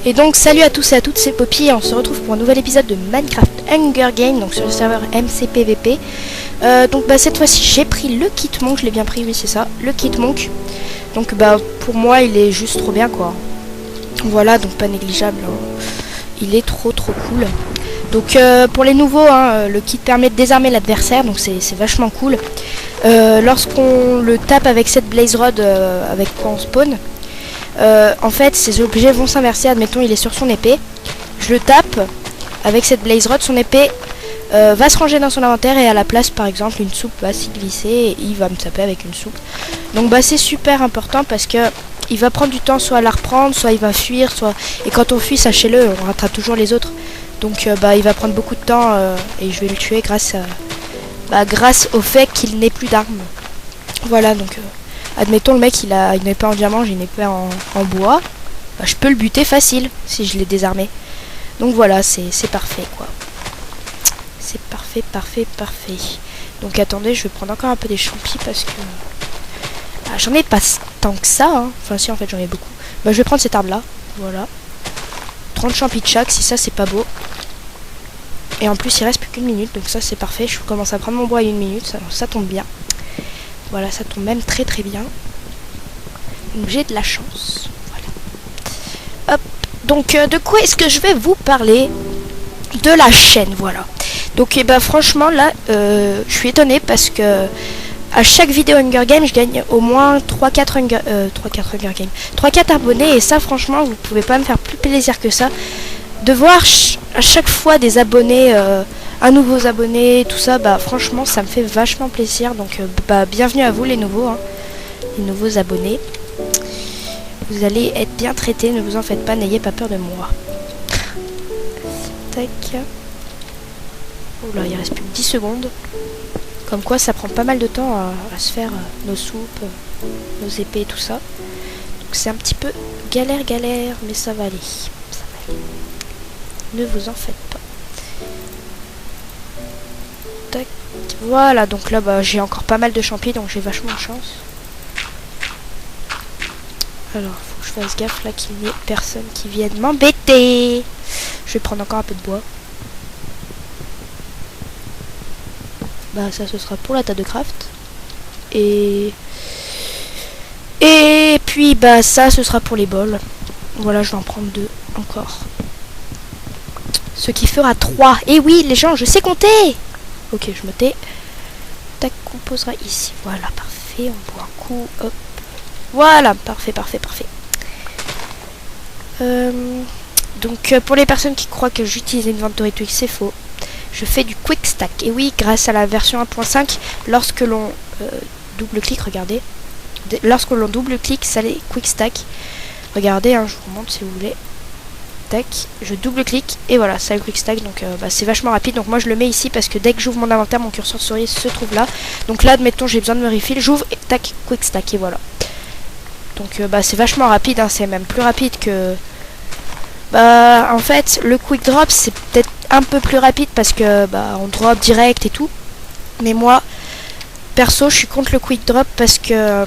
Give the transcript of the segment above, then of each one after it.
Et donc salut à tous et à toutes, c'est Poppy et on se retrouve pour un nouvel épisode de Minecraft Hunger Games, donc sur le serveur MCPVP. Donc cette fois-ci j'ai pris le kit monk, je l'ai bien pris, oui c'est ça, le kit monk. Donc pour moi il est juste trop bien quoi. Voilà, donc pas négligeable, hein. Il est trop cool. Donc pour les nouveaux, hein, le kit permet de désarmer l'adversaire, donc c'est vachement cool. Lorsqu'on le tape avec cette blaze rod avec quoi on spawn, en fait ces objets vont s'inverser. Admettons il est sur son épée, je le tape avec cette blaze rod, son épée va se ranger dans son inventaire et à la place par exemple une soupe va s'y glisser et il va me taper avec une soupe. Donc c'est super important parce que il va prendre du temps soit à la reprendre, soit il va fuir, soit, et quand on fuit, sachez-le, on rattrape toujours les autres. Donc il va prendre beaucoup de temps et je vais le tuer grâce au fait qu'il n'ait plus d'armes. Voilà, donc admettons le mec il a une épée en diamant, j'ai une épée en bois, je peux le buter facile si je l'ai désarmé. Donc voilà, c'est parfait quoi. C'est parfait. Donc attendez, je vais prendre encore un peu des champis parce que j'en ai pas tant que ça, hein. Enfin si en fait j'en ai beaucoup. Je vais prendre cet arbre là, voilà. 30 champis de chaque, si ça c'est pas beau. Et en plus il reste plus qu'une minute, donc ça c'est parfait. Je commence à prendre mon bois à une minute, ça tombe bien. Voilà, ça tombe même très bien. Donc j'ai de la chance. Voilà. Hop. Donc de quoi est-ce que je vais vous parler? De la chaîne, voilà. Donc franchement là, je suis étonnée parce que à chaque vidéo Hunger Games, je gagne au moins 3-4 abonnés. Et ça franchement, vous pouvez pas me faire plus plaisir que ça. De voir à chaque fois des abonnés, un nouveau abonné, tout ça, franchement ça me fait vachement plaisir. Donc bienvenue à vous les nouveaux, hein, les nouveaux abonnés. Vous allez être bien traités, ne vous en faites pas, n'ayez pas peur de moi. Tac. Oula, il reste plus que 10 secondes. Comme quoi ça prend pas mal de temps à se faire nos soupes, nos épées et tout ça. Donc c'est un petit peu galère, mais ça va aller. Ça va aller. Ne vous en faites pas. Tac. Voilà, donc là j'ai encore pas mal de champis, donc j'ai vachement de chance. Alors, faut que je fasse gaffe là qu'il n'y ait personne qui vienne m'embêter. Je vais prendre encore un peu de bois. Ça ce sera pour la table de craft. Et puis ça ce sera pour les bols. Voilà, je vais en prendre 2 encore. Ce qui fera 3. Et oui les gens, je sais compter. Ok, je me tais. Tac, on posera ici. Voilà, parfait. On boit un coup. Hop. Voilà, parfait. Donc pour les personnes qui croient que j'utilise Inventory Tweak, c'est faux. Je fais du quick stack. Et oui, grâce à la version 1.5, lorsque l'on double-clique, regardez. Lorsque l'on double-clique, ça les quick stack. Regardez, hein, je vous remonte si vous voulez. Tac, je double-clique et voilà, ça le quick stack. Donc c'est vachement rapide. Donc moi je le mets ici parce que dès que j'ouvre mon inventaire, mon curseur souris se trouve là. Donc là, admettons, j'ai besoin de me refill, j'ouvre et tac, quick stack et voilà. Donc c'est vachement rapide, hein, c'est même plus rapide que... en fait, le quick drop c'est peut-être un peu plus rapide parce que on drop direct et tout. Mais moi, perso, je suis contre le quick drop parce que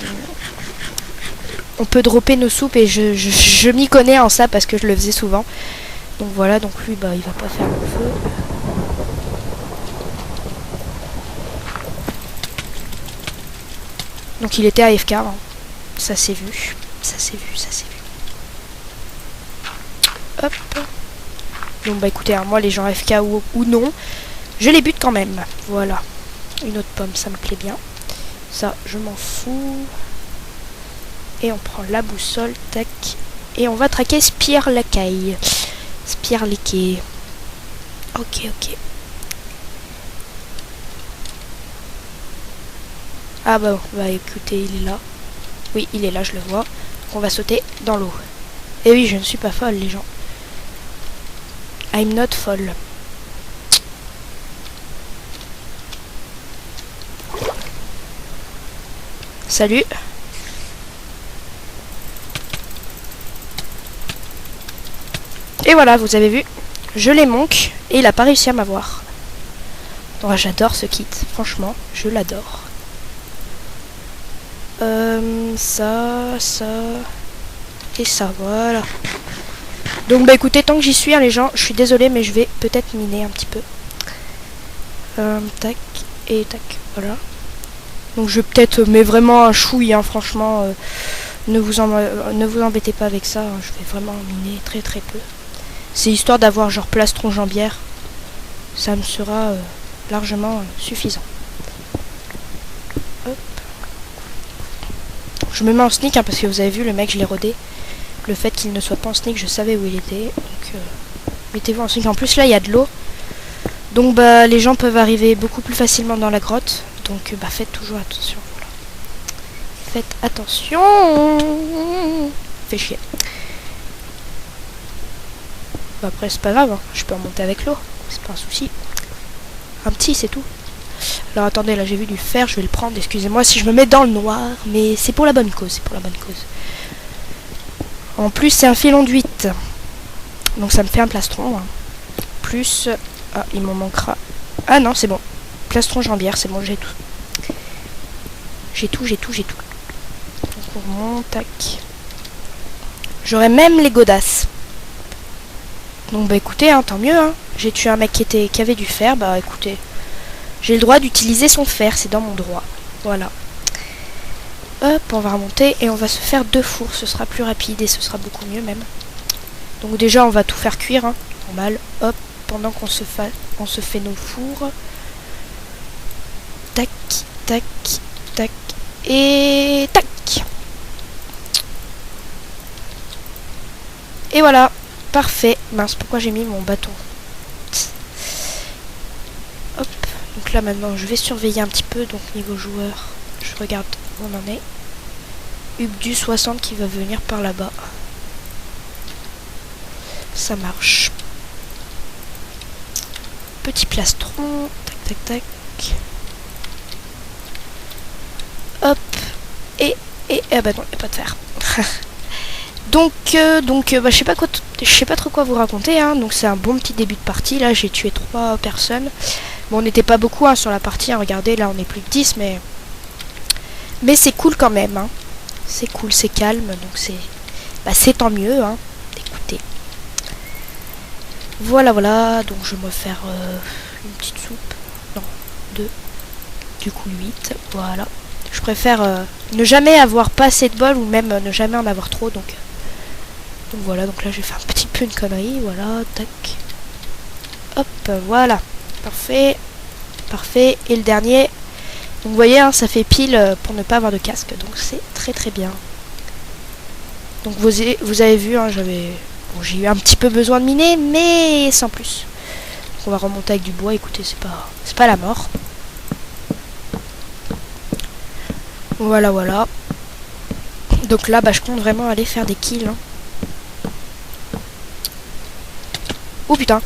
on peut dropper nos soupes et je m'y connais en ça parce que je le faisais souvent. Donc voilà, donc lui, il va pas faire le feu. Donc il était AFK, hein. Ça s'est vu. Hop. Donc écoutez, hein, moi les gens AFK ou non, je les bute quand même. Voilà. Une autre pomme, ça me plaît bien. Ça, je m'en fous. Et on prend la boussole, tac. Et on va traquer Spirlacaille. Spirliquet. Ok. Ah écoutez, il est là. Oui, il est là, je le vois. Donc on va sauter dans l'eau. Et oui, je ne suis pas folle, les gens. I'm not folle. Salut. Et voilà, vous avez vu, je l'ai monk et il a pas réussi à m'avoir. Donc j'adore ce kit, franchement, je l'adore. Ça et ça, voilà. Donc bah écoutez, tant que j'y suis, hein, les gens, je suis désolée, mais je vais peut-être miner un petit peu. Tac, et tac, voilà. Donc je vais peut-être, mais vraiment un chouille, hein, franchement, ne vous embêtez pas avec ça, hein, je vais vraiment miner très très peu. C'est histoire d'avoir genre plastron jambière, ça me sera largement suffisant. Hop. Je me mets en sneak, hein, parce que vous avez vu, le mec, je l'ai rodé. Le fait qu'il ne soit pas en sneak, je savais où il était, donc mettez-vous en sneak. En plus là, il y a de l'eau. Donc bah les gens peuvent arriver beaucoup plus facilement dans la grotte. Donc bah faites toujours attention. Voilà. Faites attention. Fait chier. Bah, après c'est pas grave, hein. Je peux remonter avec l'eau. C'est pas un souci. Un petit c'est tout. Alors attendez, là j'ai vu du fer, je vais le prendre. Excusez-moi si je me mets dans le noir. Mais c'est pour la bonne cause. C'est pour la bonne cause. En plus c'est un filon de 8. Donc ça me fait un plastron. Hein. Plus... Ah, il m'en manquera. Ah non, c'est bon. Plastron jambière, c'est bon, j'ai tout. J'ai tout. Donc on remonte, tac. J'aurais même les godasses. Donc bah écoutez, hein, tant mieux. Hein. J'ai tué un mec qui avait du fer, bah écoutez. J'ai le droit d'utiliser son fer, c'est dans mon droit. Voilà. Hop, on va remonter et on va se faire 2 fours. Ce sera plus rapide et ce sera beaucoup mieux même. Donc déjà, on va tout faire cuire, hein. Normal. Hop. Pendant qu'on se fait nos fours. Tac, tac, tac, et tac. Et voilà, parfait. Mince, pourquoi j'ai mis mon bâton? Hop, donc là maintenant je vais surveiller un petit peu. Donc niveau joueur, je regarde où on en est. Ubdu 60 qui va venir par là-bas. Ça marche. Petit plastron, tac tac tac. Hop, et ah bah non, il n'y a pas de fer. donc bah, je sais pas trop quoi vous raconter, hein. Donc c'est un bon petit début de partie. Là j'ai tué 3 personnes. Bon, on n'était pas beaucoup, hein, sur la partie, hein. Regardez, là on est plus que 10, mais c'est cool quand même, hein. C'est cool, c'est calme, donc c'est tant mieux, hein. Écoutez. Voilà, donc je vais me faire une petite soupe. Non, 2. Du coup 8, voilà. Je préfère ne jamais avoir pas assez de bol ou même ne jamais en avoir trop. Donc voilà, donc là je vais faire un petit peu une connerie. Voilà, tac. Hop, voilà. Parfait. Parfait. Et le dernier. Donc vous voyez, hein, ça fait pile pour ne pas avoir de casque. Donc c'est très très bien. Donc vous avez vu, hein, j'ai eu un petit peu besoin de miner, mais sans plus. Donc on va remonter avec du bois. Écoutez, c'est pas la mort. Voilà. Donc là, bah, je compte vraiment aller faire des kills. Hein. Oh putain.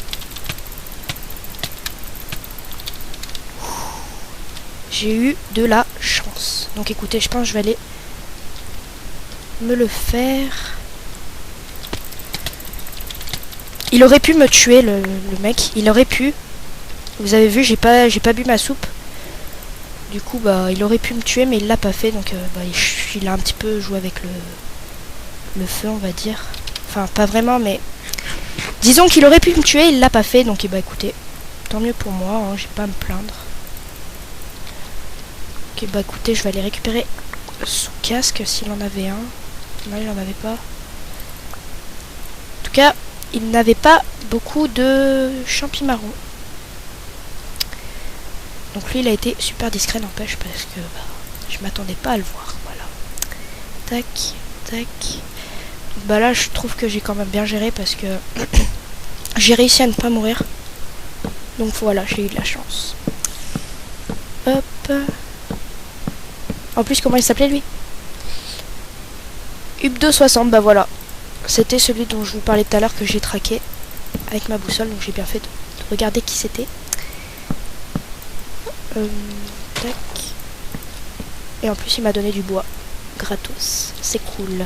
J'ai eu de la chance. Donc écoutez, je pense que je vais aller me le faire. Il aurait pu me tuer, le mec. Il aurait pu. Vous avez vu, j'ai pas bu ma soupe. Du coup, bah, il aurait pu me tuer, mais il l'a pas fait. Donc, bah, il a un petit peu joué avec le feu, on va dire. Enfin, pas vraiment, mais... Disons qu'il aurait pu me tuer, il l'a pas fait. Donc, bah, écoutez, tant mieux pour moi, hein, j'ai pas à me plaindre. Ok, bah, écoutez, je vais aller récupérer son casque, s'il en avait un. Non, il en avait pas. En tout cas, il n'avait pas beaucoup de champimarron. Donc lui il a été super discret, n'empêche, parce que bah, je m'attendais pas à le voir. Voilà. Tac, tac. Donc, bah là je trouve que j'ai quand même bien géré parce que j'ai réussi à ne pas mourir. Donc voilà, j'ai eu de la chance. Hop. En plus, comment il s'appelait lui? Ubdo 60, bah voilà. C'était celui dont je vous parlais tout à l'heure que j'ai traqué avec ma boussole, donc j'ai bien fait de regarder qui c'était. Tac. Et en plus il m'a donné du bois gratos, c'est cool.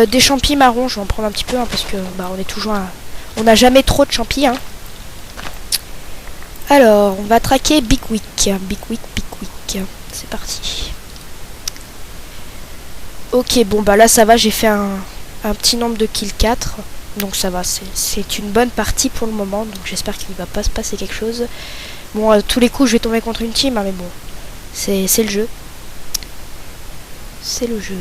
Des champis marrons, je vais en prendre un petit peu, hein, parce que bah, on est toujours on n'a jamais trop de champis, hein. Alors on va traquer Big Week. C'est parti. Ok, bon bah là ça va, j'ai fait un petit nombre de kills 4. Donc ça va, c'est une bonne partie pour le moment. Donc j'espère qu'il va pas se passer quelque chose. Bon, à tous les coups je vais tomber contre une team, hein, mais bon, c'est le jeu. C'est le jeu.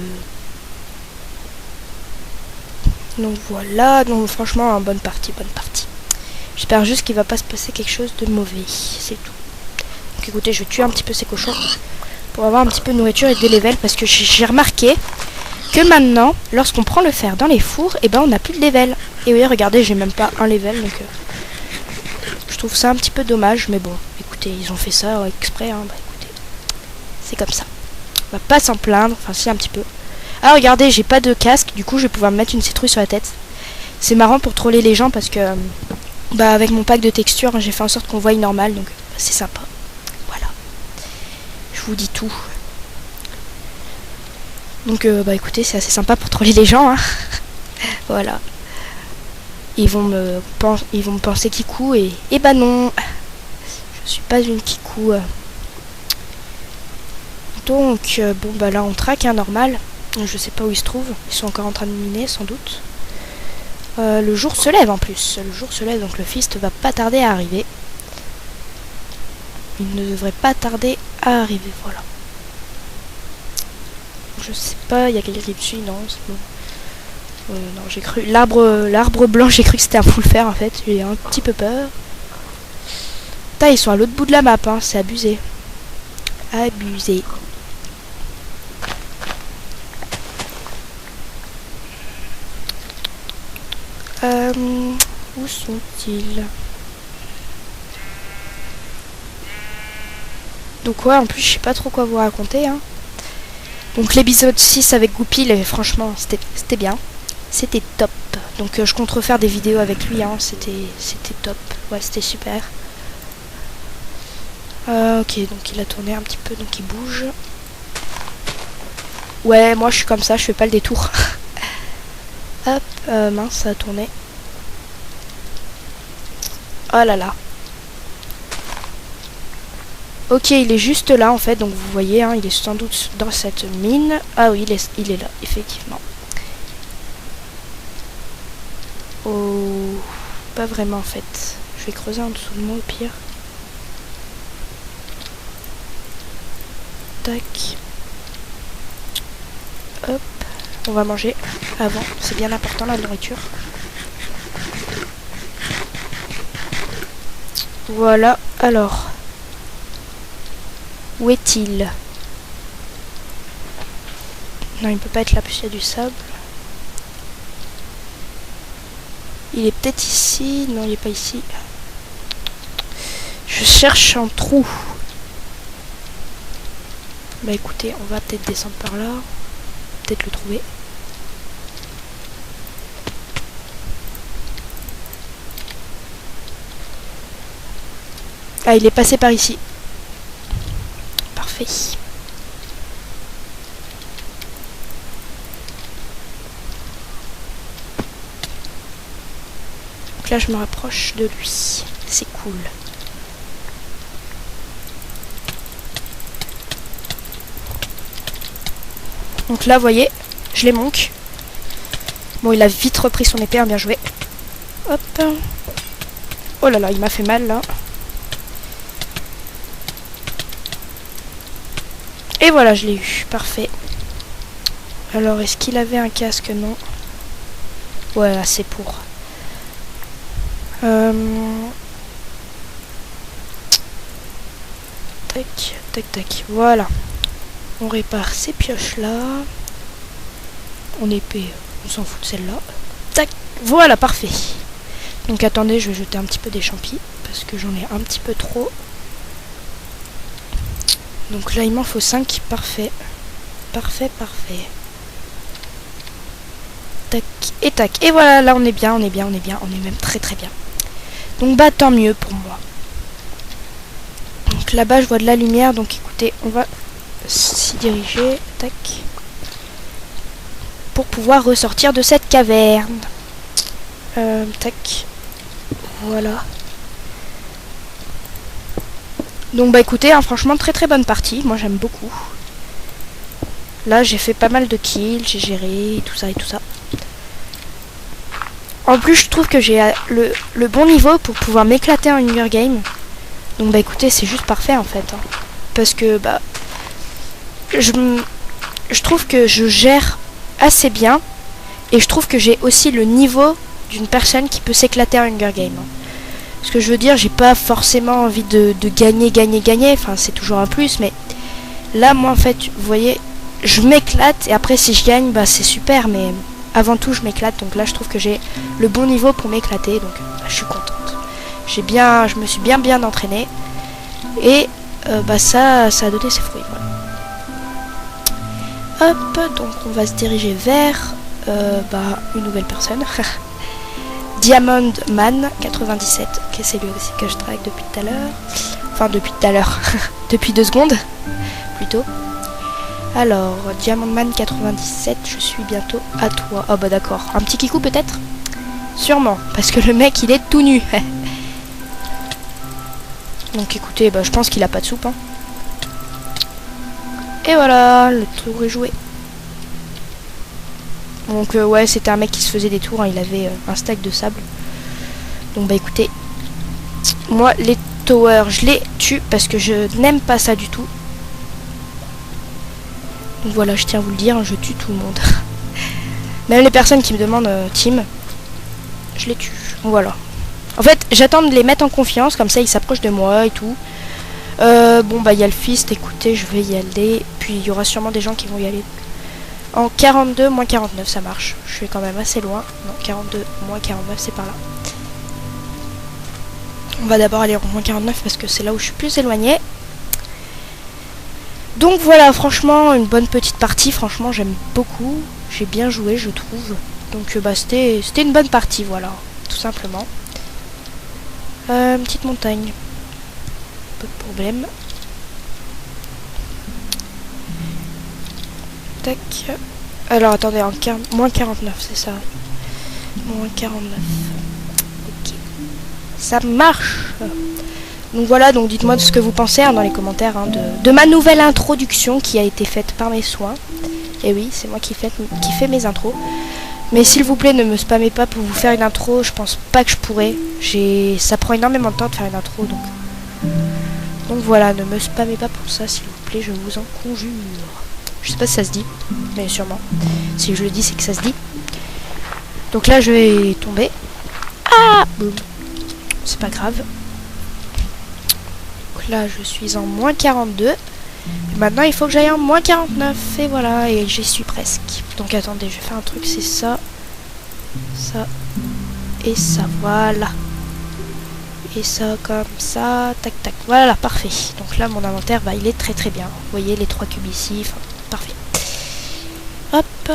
Donc voilà, donc franchement, bonne partie, bonne partie. J'espère juste qu'il va pas se passer quelque chose de mauvais, c'est tout. Donc écoutez, je vais tuer un petit peu ces cochons pour avoir un petit peu de nourriture et des levels, parce que j'ai remarqué que maintenant, lorsqu'on prend le fer dans les fours, et ben on n'a plus de level. Et oui, regardez, j'ai même pas un level, donc je trouve ça un petit peu dommage, mais bon, écoutez, ils ont fait ça exprès, hein, bah écoutez, c'est comme ça. On va pas s'en plaindre, enfin si un petit peu. Ah regardez, j'ai pas de casque, du coup je vais pouvoir me mettre une citrouille sur la tête. C'est marrant pour troller les gens parce que bah avec mon pack de texture, j'ai fait en sorte qu'on voie normal, donc bah, c'est sympa. Voilà. Je vous dis tout. Donc bah écoutez, c'est assez sympa pour troller les gens, hein. Voilà. Ils vont me penser Kikou et bah non. Je suis pas une Kikou. Donc bon bah là on traque un normal. Je sais pas où ils se trouvent. Ils sont encore en train de miner sans doute. Le jour se lève en plus. Le jour se lève, donc le fist va pas tarder à arriver. Il ne devrait pas tarder à arriver, voilà. Je sais pas, il y a quelqu'un qui me suit, non, c'est bon. Non, j'ai cru. L'arbre blanc, j'ai cru que c'était un full fer en fait. J'ai un petit peu peur. Putain, ils sont à l'autre bout de la map, hein, c'est abusé. Abusé. Où sont-ils? Donc ouais, en plus, je sais pas trop quoi vous raconter, hein. Donc l'épisode 6 avec Goupil, franchement, c'était bien. C'était top. Donc je compte refaire des vidéos avec lui, hein. C'était top. Ouais, c'était super. Ok, donc il a tourné un petit peu, donc il bouge. Ouais, moi je suis comme ça, je fais pas le détour. Hop, mince, ça a tourné. Oh là là. Ok, il est juste là en fait, donc vous voyez, hein, il est sans doute dans cette mine. Ah oui, il est là, effectivement. Oh, pas vraiment en fait. Je vais creuser en dessous de moi au pire. Tac. Hop. On va manger avant, c'est bien important la nourriture. Voilà, alors. Où est-il? Non, il peut pas être là, puisqu'il y a du sable. Il est peut-être ici. Non, il est pas ici. Je cherche un trou. Bah écoutez, on va peut-être descendre par là. Peut-être le trouver. Ah, il est passé par ici. Parfait. Donc là, je me rapproche de lui. C'est cool. Donc là, vous voyez, je l'ai monk. Bon, il a vite repris son épée, hein, bien joué. Hop. Oh là là, il m'a fait mal, là. Et voilà, je l'ai eu. Parfait. Alors, est-ce qu'il avait un casque? Non. Ouais, assez pour. Tac, tac, tac. Voilà. On répare ces pioches-là. En épée, on s'en fout de celle-là. Tac. Voilà, parfait. Donc, attendez, je vais jeter un petit peu des champis. Parce que j'en ai un petit peu trop. Donc là, il m'en faut 5. Parfait. Parfait, parfait. Tac et tac. Et voilà, là, on est bien, on est bien, on est bien. On est même très, très bien. Donc, bah, tant mieux pour moi. Donc là-bas, je vois de la lumière. Donc, écoutez, on va s'y diriger. Tac. Pour pouvoir ressortir de cette caverne. Tac. Voilà. Donc bah écoutez, hein, franchement très très bonne partie, moi j'aime beaucoup. Là j'ai fait pas mal de kills, j'ai géré et tout ça et tout ça. En plus, je trouve que j'ai le bon niveau pour pouvoir m'éclater en Hunger Game. Donc bah écoutez, c'est juste parfait en fait. Hein. Parce que bah je trouve que je gère assez bien. Et je trouve que j'ai aussi le niveau d'une personne qui peut s'éclater en Hunger Game. Hein. Ce que je veux dire, j'ai pas forcément envie de gagner. Enfin, c'est toujours un plus, mais là, moi, en fait, vous voyez, je m'éclate. Et après, si je gagne, bah c'est super. Mais avant tout, je m'éclate. Donc là, je trouve que j'ai le bon niveau pour m'éclater. Donc, bah, je suis contente. Je me suis bien entraînée. Et bah ça a donné ses fruits. Voilà. Hop, donc on va se diriger vers bah, une nouvelle personne. Diamond Man 97, que c'est lui aussi que je traque depuis tout à l'heure. Enfin depuis tout à l'heure. Depuis 2 secondes plutôt. Alors, Diamond Man 97, je suis bientôt à toi. Oh bah d'accord. Un petit kikou peut-être? Sûrement, parce que le mec il est tout nu. Donc écoutez, bah, je pense qu'il a pas de soupe. Hein. Et voilà, le tour est joué. Donc ouais, c'était un mec qui se faisait des tours, hein, il avait un stack de sable. Donc bah écoutez, moi les towers, je les tue parce que je n'aime pas ça du tout. Donc voilà, je tiens à vous le dire, hein, je tue tout le monde. Même les personnes qui me demandent team, je les tue. Voilà. En fait, j'attends de les mettre en confiance, comme ça ils s'approchent de moi et tout. Bon bah il y a le fist, écoutez, je vais y aller. Puis il y aura sûrement des gens qui vont y aller. En 42, moins 49, ça marche. Je suis quand même assez loin. Non, 42, moins 49, c'est par là. On va d'abord aller en moins 49 parce que c'est là où je suis plus éloignée. Donc voilà, franchement, une bonne petite partie. Franchement, j'aime beaucoup. J'ai bien joué, je trouve. Donc bah c'était une bonne partie, voilà. Tout simplement. Une petite montagne. Pas de problème. Tac. Alors attendez, en moins 49, c'est ça. Moins 49. Ok. Ça marche. Donc voilà, donc dites-moi ce que vous pensez hein, dans les commentaires hein, de ma nouvelle introduction qui a été faite par mes soins. Et oui, c'est moi qui fais mes intros. Mais s'il vous plaît, ne me spammez pas pour vous faire une intro. Je pense pas que je pourrais. Ça prend énormément de temps de faire une intro. Donc voilà, ne me spammez pas pour ça, s'il vous plaît. Je vous en conjure. Je sais pas si ça se dit. Mais sûrement. Si je le dis, c'est que ça se dit. Donc là, je vais tomber. Ah boum. C'est pas grave. Donc là, je suis en moins 42. Et maintenant, il faut que j'aille en moins 49. Et voilà, et j'y suis presque. Donc attendez, je vais faire un truc, c'est ça. Ça. Et ça, voilà. Et ça, comme ça. Tac, tac. Voilà, parfait. Donc là, mon inventaire, bah, il est très très bien. Vous voyez les 3 cubes ici. Enfin, parfait. Hop.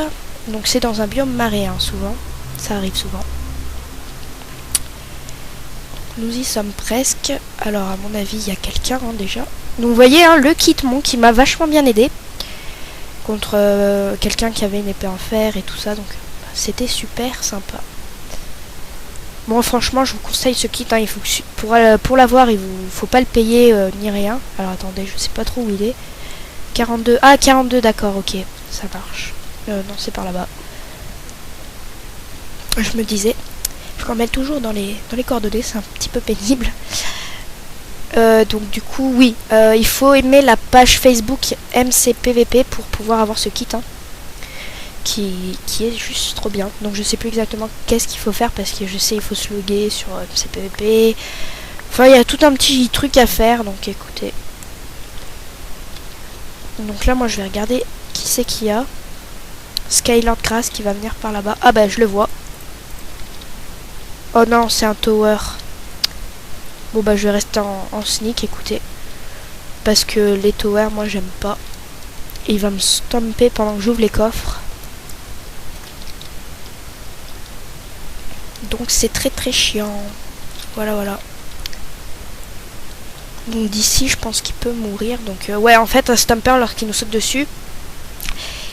Donc c'est dans un biome marais, hein, souvent. Ça arrive souvent. Nous y sommes presque. Alors, à mon avis, il y a quelqu'un hein, déjà. Donc, vous voyez, hein, le kit mon qui m'a vachement bien aidé. Contre quelqu'un qui avait une épée en fer et tout ça. Donc, c'était super sympa. Bon, franchement, je vous conseille ce kit. Hein, il faut que, pour l'avoir, il faut pas le payer ni rien. Alors, attendez, je sais pas trop où il est. 42. Ah, 42, d'accord, ok. Ça marche. Non, c'est par là-bas. Je me disais. Je m'en mets toujours dans les coordonnées, c'est un petit peu pénible. Donc du coup, oui, il faut aimer la page Facebook MCPVP pour pouvoir avoir ce kit, hein, qui est juste trop bien. Donc je sais plus exactement qu'est-ce qu'il faut faire parce que je sais il faut se loguer sur MCPVP. Enfin, il y a tout un petit truc à faire, donc écoutez. Donc là, moi, je vais regarder qui c'est qu'il y a. Skylord Grass qui va venir par là-bas. Ah bah, je le vois. Oh non, c'est un tower. Bon bah je vais rester en sneak, écoutez. Parce que les towers, moi j'aime pas. Et il va me stomper pendant que j'ouvre les coffres. Donc c'est très très chiant. Voilà, voilà. Donc d'ici, je pense qu'il peut mourir. Donc ouais, en fait, un stomper, lorsqu'il nous saute dessus,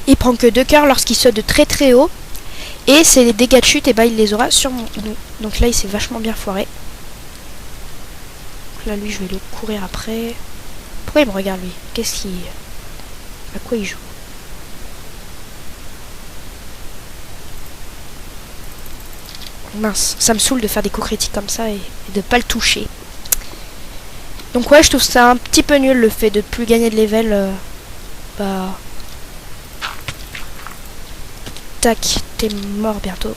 il prend que 2 cœurs lorsqu'il saute de très très haut. Et c'est les dégâts de chute, et bah il les aura sur nous. Donc là il s'est vachement bien foiré. Donc là lui je vais le courir après. Pourquoi il me regarde lui? Qu'est-ce qu'il... À quoi il joue? Mince, ça me saoule de faire des coups critiques comme ça et de pas le toucher. Donc ouais, je trouve ça un petit peu nul le fait de plus gagner de level. Bah... Tac, t'es mort bientôt.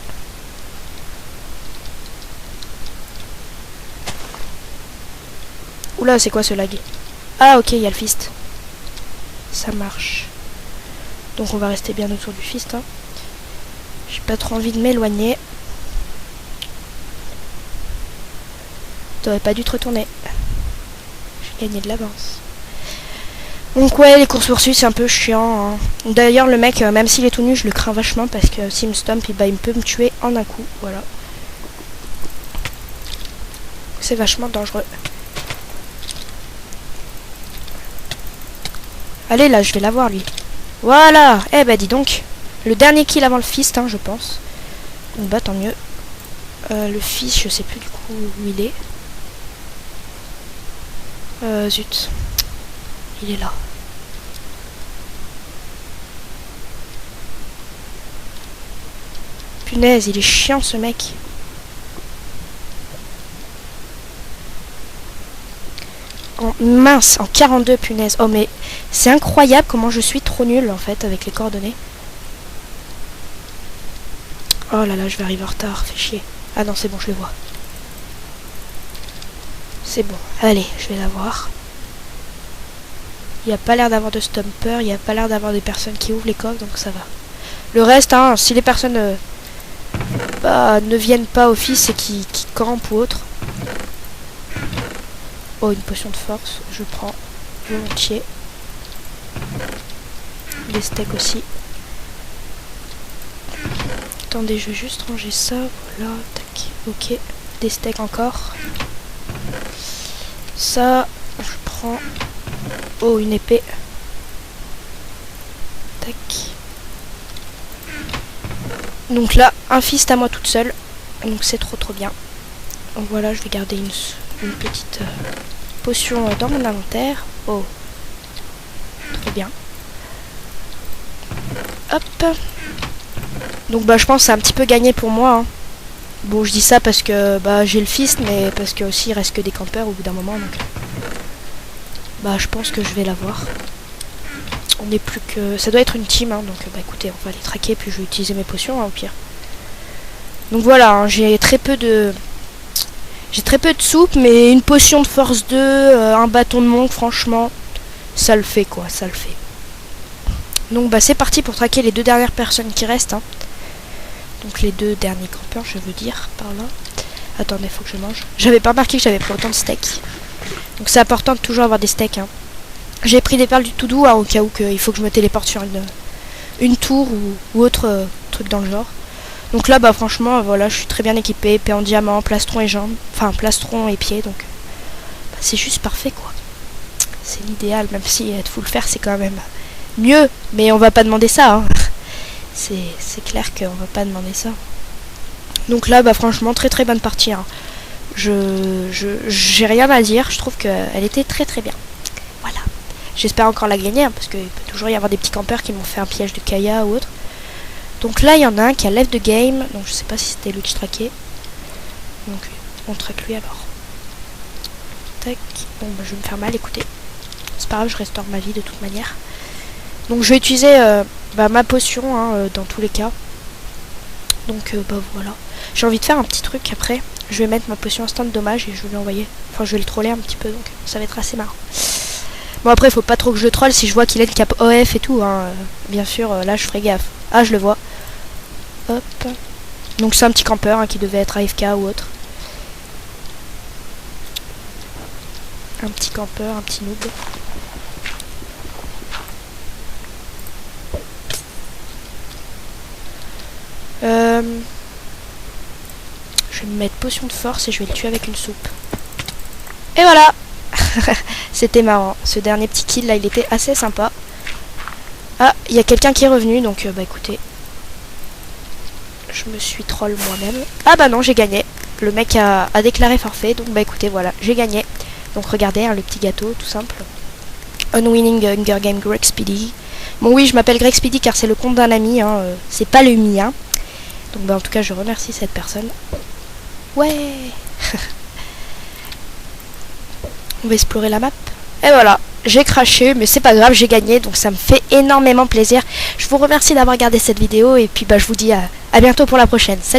Oula, c'est quoi ce lag? Ah ok, il y a le fist. Ça marche. Donc on va rester bien autour du fist. Hein. J'ai pas trop envie de m'éloigner. T'aurais pas dû te retourner. J'ai gagné de l'avance. Donc ouais, les courses poursuites c'est un peu chiant. Hein. D'ailleurs le mec, même s'il est tout nu, je le crains vachement parce que s'il me stomp, il peut me tuer en un coup. Voilà. C'est vachement dangereux. Allez là, je vais l'avoir lui. Voilà. Eh bah dis donc. Le dernier kill avant le fist, hein, je pense. Donc bah tant mieux. Le fils, je sais plus du coup où il est. Zut. Il est là. Punaise, il est chiant ce mec. Mince, en 42, punaise. Oh mais c'est incroyable comment je suis trop nulle en fait avec les coordonnées. Oh là là, je vais arriver en retard, fait chier. Ah non, c'est bon, je le vois. C'est bon, allez, je vais l'avoir. Il n'y a pas l'air d'avoir de stomper, il n'y a pas l'air d'avoir des personnes qui ouvrent les coffres, donc ça va. Le reste, hein, si les personnes ne viennent pas au fils et qui campent ou autre. Oh, une potion de force, je prends volontiers. Des steaks aussi. Attendez, je vais juste ranger ça, voilà, tac, ok. Des steaks encore. Ça, je prends... Oh, une épée. Tac. Donc là, un fist à moi toute seule. Donc c'est trop bien. Donc voilà, je vais garder une petite potion dans mon inventaire. Oh. Très bien. Hop. Donc bah je pense que c'est un petit peu gagné pour moi. Hein. Bon, je dis ça parce que bah j'ai le fist, mais parce que aussi il reste que des campeurs au bout d'un moment. Donc bah je pense que je vais l'avoir. On n'est plus que... Ça doit être une team, hein, donc bah écoutez, on va les traquer, puis je vais utiliser mes potions, hein, au pire. Donc voilà, hein, j'ai très peu de soupe, mais une potion de force 2, un bâton de monk, franchement, ça le fait quoi, ça le fait. Donc bah c'est parti pour traquer les 2 dernières personnes qui restent. Hein. Donc les 2 derniers campeurs, je veux dire, par là. Attendez, faut que je mange. J'avais pas remarqué que j'avais pris autant de steaks. Donc c'est important de toujours avoir des steaks. Hein. J'ai pris des perles du tout doux, hein, au cas où il faut que je me téléporte sur une tour ou autre truc dans le genre. Donc là, bah franchement, voilà, je suis très bien équipée, épée en diamant, plastron et jambes, enfin plastron et pieds, donc bah, c'est juste parfait quoi. C'est l'idéal, même si être full fer c'est quand même mieux, mais on va pas demander ça. Hein. C'est clair qu'on va pas demander ça. Donc là, bah franchement, très bonne partie. Hein. J'ai rien à dire, je trouve qu'elle était très bien. Voilà. J'espère encore la gagner, hein, parce qu'il peut toujours y avoir des petits campeurs qui m'ont fait un piège de Kaya ou autre. Donc là, il y en a un qui a left the game. Donc je sais pas si c'était lui que je traquais. Donc on traque lui alors. Tac. Bon, bah, je vais me faire mal, écoutez. C'est pas grave, je restaure ma vie de toute manière. Donc je vais utiliser ma potion, hein, dans tous les cas. Donc bah voilà. J'ai envie de faire un petit truc après. Je vais mettre ma potion instant de dommage et je vais lui envoyer. Enfin, je vais le troller un petit peu, donc ça va être assez marrant. Bon après, faut pas trop que je troll. Si je vois qu'il est de cap OF et tout, hein, bien sûr, là je ferai gaffe. Ah, je le vois. Hop. Donc c'est un petit campeur, hein, qui devait être AFK ou autre. Un petit campeur, un petit noob. Je vais me mettre potion de force et je vais le tuer avec une soupe. Et voilà. C'était marrant. Ce dernier petit kill là, il était assez sympa. Ah, il y a quelqu'un qui est revenu, donc bah écoutez. Je me suis troll moi-même. Ah bah non, j'ai gagné. Le mec a déclaré forfait, donc bah écoutez, voilà, j'ai gagné. Donc regardez, hein, le petit gâteau, tout simple. Unwinning Hunger Game Greg Speedy. Bon oui, je m'appelle Greg Speedy car c'est le compte d'un ami, hein, c'est pas le mien. Donc bah en tout cas je remercie cette personne. Ouais. On va explorer la map. Et voilà, j'ai craché, mais c'est pas grave, j'ai gagné, donc ça me fait énormément plaisir. Je vous remercie d'avoir regardé cette vidéo, et puis bah je vous dis à bientôt pour la prochaine. Salut.